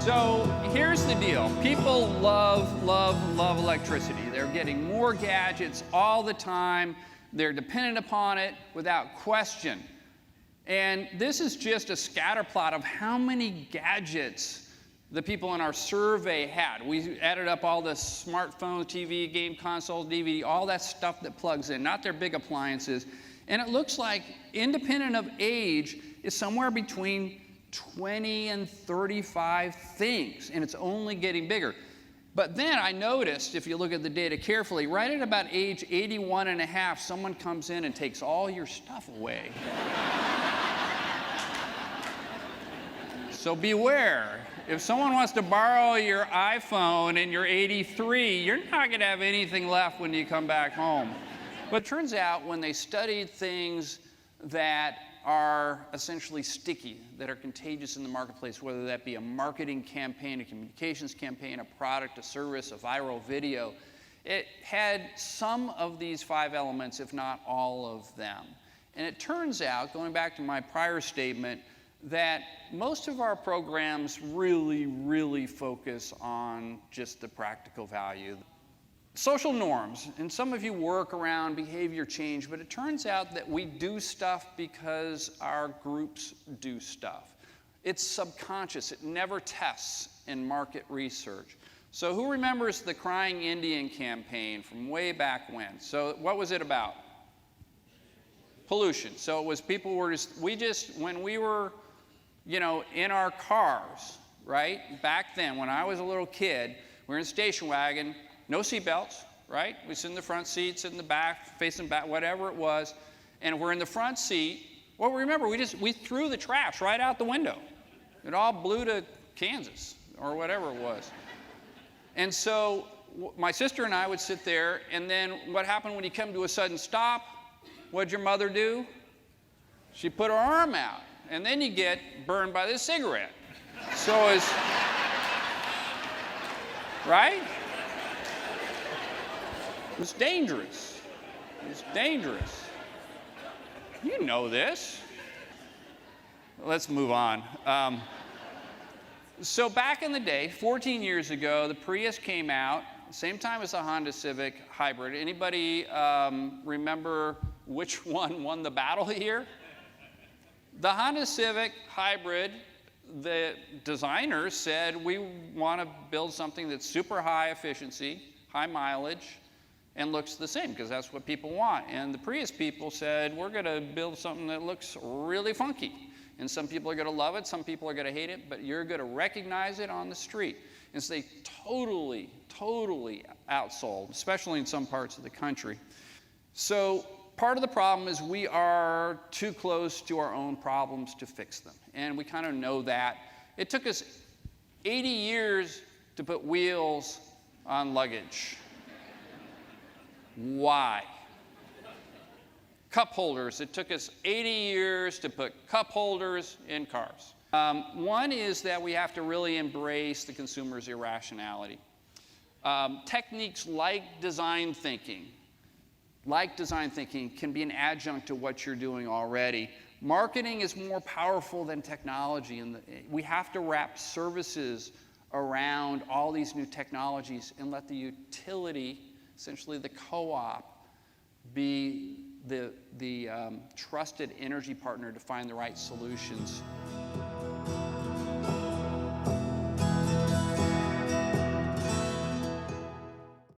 So here's the deal. People love, love, love electricity. They're getting more gadgets all the time. They're dependent upon it without question. And this is just a scatter plot of how many gadgets the people in our survey had. We added up all the smartphones, TV, game consoles, DVD, all that stuff that plugs in, not their big appliances. And it looks like, independent of age, is somewhere between 20 and 35 things, and it's only getting bigger. But then I noticed, if you look at the data carefully, right at about age 81 and a half, someone comes in and takes all your stuff away. So beware. If someone wants to borrow your iPhone and you're 83, you're not going to have anything left when you come back home. But it turns out when they studied things that are essentially sticky, that are contagious in the marketplace, whether that be a marketing campaign, a communications campaign, a product, a service, a viral video, it had some of these 5 elements, if not all of them. And it turns out, going back to my prior statement, that most of our programs really, really focus on just the practical value. Social norms, and some of you work around behavior change, but it turns out that we do stuff because our groups do stuff. It's subconscious. It never tests in market research. So who remembers the Crying Indian campaign from way back when? So what was it about? Pollution. So it was people were just, when we were, in our cars, right? Back then, when I was a little kid, we were in a station wagon, no seatbelts, right? We sit in the front seat, sit in the back, facing back, whatever it was. And we're in the front seat. Well, remember, we threw the trash right out the window. It all blew to Kansas or whatever it was. And so my sister and I would sit there, and then what happened when you come to a sudden stop? What'd your mother do? She put her arm out, and then you get burned by the cigarette. So it's, right? It's dangerous. It's dangerous. You know this. Let's move on. So back in the day, 14 years ago, the Prius came out, same time as the Honda Civic Hybrid. Anybody remember which one won the battle here? The Honda Civic Hybrid, the designers said, we want to build something that's super high efficiency, high mileage, and looks the same, because that's what people want. And the Prius people said, we're going to build something that looks really funky. And some people are going to love it, some people are going to hate it, but you're going to recognize it on the street. And so they totally, totally outsold, especially in some parts of the country. So part of the problem is we are too close to our own problems to fix them. And we kind of know that. It took us 80 years to put wheels on luggage. Why? Cup holders. It took us 80 years to put cup holders in cars. One is that we have to really embrace the consumer's irrationality. Techniques like design thinking can be an adjunct to what you're doing already. Marketing is more powerful than technology, and we have to wrap services around all these new technologies and let the utility, essentially the co-op, be the trusted energy partner to find the right solutions